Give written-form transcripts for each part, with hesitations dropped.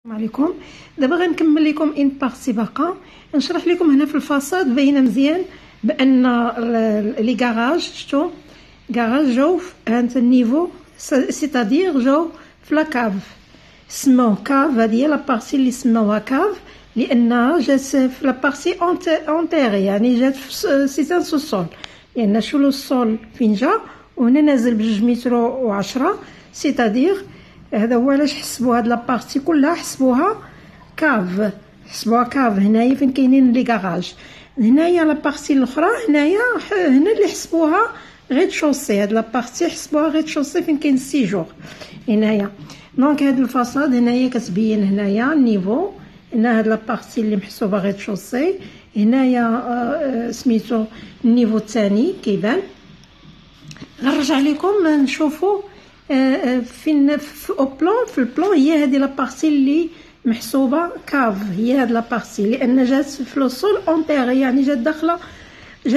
السلام عليكم. دابا غنكمل لكم ان بارتي باقا نشرح لكم هنا في الفاصاد باينه مزيان بان لي كاراج شفتوا كاراج جاو في هذا النيفو سيتادير جاو في لا كاف سموه كاف. هذه هي لا بارتي اللي سموها كاف لانها جات في لا بارتي اونتيري يعني جات في سيتان سو السول لان شو لو السول فين جا وهنا نازل ب2 متر و10 سيتادير. هذا هو علاش حسبوا هاد لابارتي كلها حسبوها كاف هنايا فين كاينين لي كاراج. هنايا لابارتي الاخرى هنا اللي حسبوها غير شوسي. هاد لابارتي حسبوها غير شوسي فين كاين سيجور هنايا. دونك هاد الفاصاد هنايا كتبين هنايا النيفو هنا هاد لابارتي اللي محسوبه غير شوسي. هنايا سميتو النيفو الثاني كيبان. غنرجع لكم نشوفوا فين في البلان هي هذه لابارتي اللي محسوبه كاف هي هذه لابارتي لان جات في لو سول اونتيري يعني جات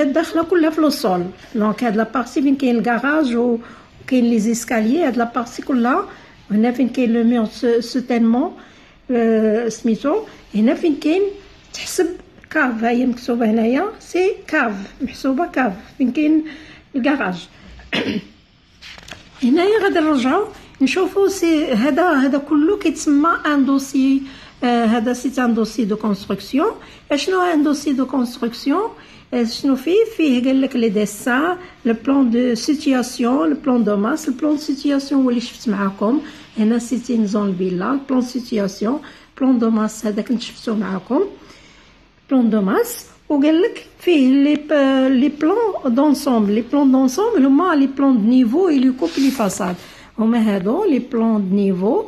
داخله كلها في لو سول. دونك هذه لابارتي فين كاين الكراج وكاين لي زيسكاليي هذه لابارتي كلها. هنا فين كاين لو ميور سوتينمون سميتو هنا فين كاين تحسب كاف. هي مكتوبه هنايا سي كاف محسوبه كاف فين كاين الكراج. هنايا غادي نرجعوا نشوفوا سي هذا كله كيتسمى ان دوسي. هذا سي ان دوسي دو كونستركسيون. اشنو ان دوسي دو كونستركسيون؟ شنو فيه قال لك لي ديسان لو بلان دو سيتوياسيون لو بلان دو ماس. البلان دو سيتوياسيون هو اللي شفت معكم هنا سيتي زون فيلا. البلان دو سيتوياسيون بلان دو ماس هذا كنت شفتو معكم بلان دو ماس. وقال لك فيه لي بلان دونسومبل. لي بلان دونسومبل هما لي بلان دو نيفو اللي كوب لي فاصاد هما هادو لي بلان دو نيفو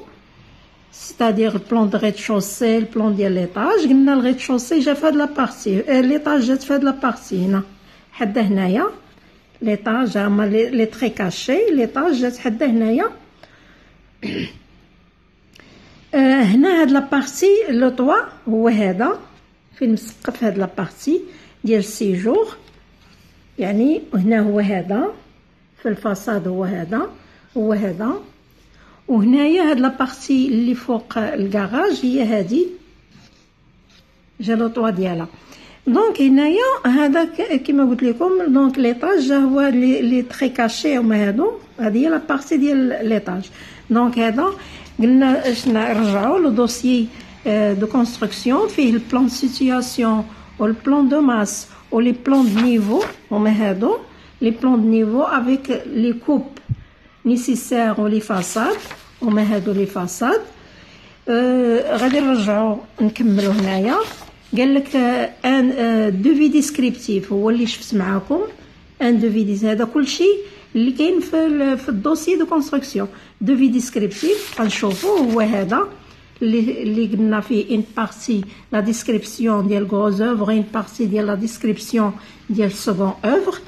سيتادير البلان دو ريد شوسي البلان ديال ليطاج. قلنا الريد شوسي جا في هاد لابارتي ليطاج جات في هاد لابارتي هنا حدا هنايا ليطاج هما لي تري كاشي ليطاج جات حدا هنايا. هنا هاد لابارتي لو طوا هو هذا فين مسقف هاد لابارتي ديال السيجور يعني هنا هو هذا في الفاصاد هو هذا وهنايا هاد لابارتي اللي فوق الكراج هي هادي جا لو طوا ديالها. دونك هنايا هذا كما قلت لكم دونك ليطاج هو لي تري كاشي هما هادو. هذه هي لابارتي ديال ليطاج. دونك هذا قلنا اش نرجعوا لو دوسيي de construction فيه le plan de situation ou le plan de masse ou les plans de niveau هما هادو les plans de niveau avec les coupes nécessaires ou les façades هما هادو les façades. غادي نرجعوا نكملوا هنايا. قال لك ان دوفي ديسكريبتيف هو اللي شفت معكم ان دوفي هذا كلشي اللي كاين في الدوسي دو كونستركسيون. دوفي ديسكريبتيف غنشوفوه هو هذا اللي قلنا فيه ان بارتي لا ديسكريبسيون ديال غروز اوفر ان بارتي ديال لا ديسكريبسيون ديال سكون اوفر.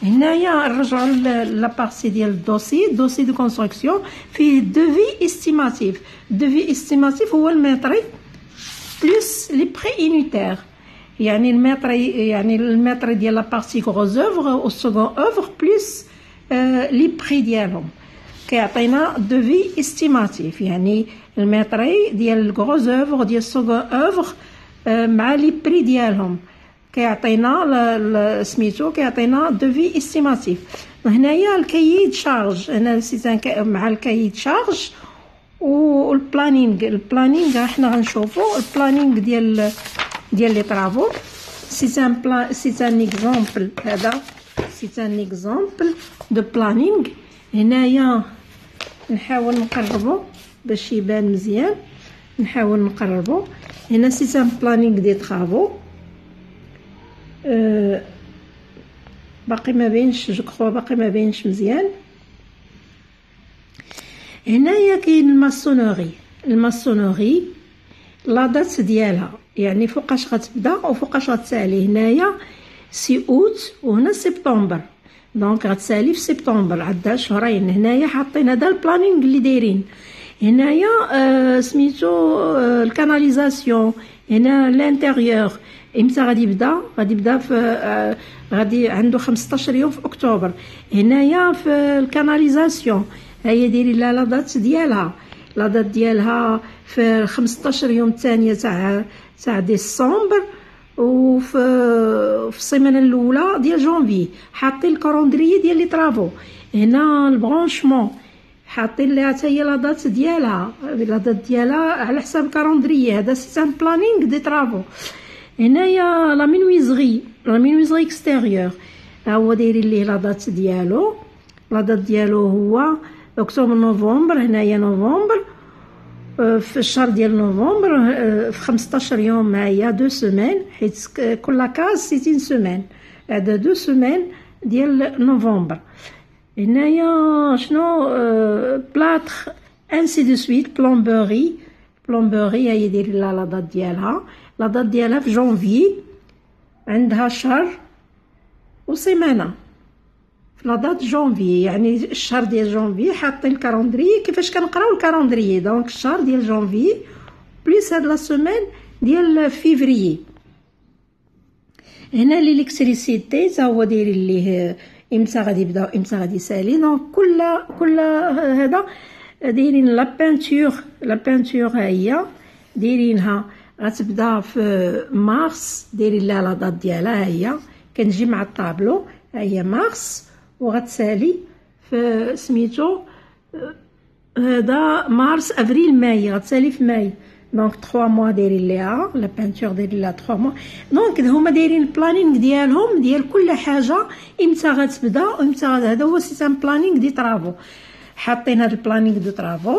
هنايا نرجعوا لا بارتي ديال الدوسي دو كونستركسيون فيه دوفي استيماتيف. دوفي استيماتيف هو المتري بلس لي بري يونيتير يعني المتري ديال لا بارتي غروز اوفر او سكون اوفر بلس لي بري ديالهم كيعطينا دوفي استيماتيف يعني المتري ديال الغروز اوفر ديال السكون اوفر مع لي بري ديالهم كيعطينا سميتو كيعطينا دوفي استيماتيف. هنايا الكايد شارج هنا سيتان مع الكايد شارج والبلانينغ حنا غنشوفو البلانينغ ديال لي طرافو. سيتان اكزامبل هذا سيتان اكزامبل دو بلانينغ. هنايا نحاول نقربو باش يبان مزيان. نحاول نقربو هنا سيتان بلانينغ دي طرافو باقي ما بينش جو باقي ما بينش مزيان. هنايا كاين الماسونوري لا دات ديالها يعني فوقاش غتبدا وفوقاش غتسالي. هنايا سي اوت وهنا سبتمبر دونك غتسالي في سبتمبر عندها شهرين. هنايا حاطين هذا البلانينغ اللي دايرين. هنايا سميتو الكاناليزاسيون هنا لانتيريور امتى غادي يبدا في غادي عنده 15 يوم في اكتوبر. هنايا في الكاناليزاسيون هي دايرين لها لا دات ديالها لا دات ديالها في 15 يوم الثانيه تاع ديسمبر، وفي السيمانه الاولى ديال جونفي حاطين الكالندري ديال لي طرافو. هنا البرونشمون حاطين ليها حتى هي لا دات ديالها على حساب الكالندري. هذا سي ان بلانينغ دي طرافو. هنايا لا مينويزغي اكستيريور ها هو دايرين ليه لا دات ديالو. لا دات ديالو هو اكتوبر نوفمبر. هنايا نوفمبر في الشهر ديال نوفمبر في 15 يوم هي 2 سيمين، حيت كل كاز سي 1 سيمين. هذا 2 سيمين ديال نوفمبر. هنايا شنو بلاطر انسي دو سويت بلومبوري هي دايرين لها لا دات ديالها. لا دات ديالها في جونفي، عندها شهر وسيمانه في لا دات جونفي. يعني الشهر ديال جونفي حاطين الكالندري كيفاش كنقراو الكالندري. دونك الشهر ديال جونفي بليس هاد لا سيمين ديال فيفري. هنا ليليكتريسيتي تا هو دايرين ليه امتى غادي يبداو امتى غادي يسالي. دونك كل هذا دايرين لا بانتور ها هي دايرينها غتبدا في مارس. دايرين لها لا دات ديالها هي كنجي مع الطابلو ها هي مارس، وغتسالي في سميتو هذا مارس افريل ماي. غتسالي في ماي. دونك 3 موا دايرين ليها لا بانتور دايرين لها 3 موا. دونك هما دايرين البلانينغ ديالهم ديال كل حاجه امتى غتبدا وامتى هذا هو سي ان بلانينغ دي طرافو. حاطين هذا البلانينغ دو طرافو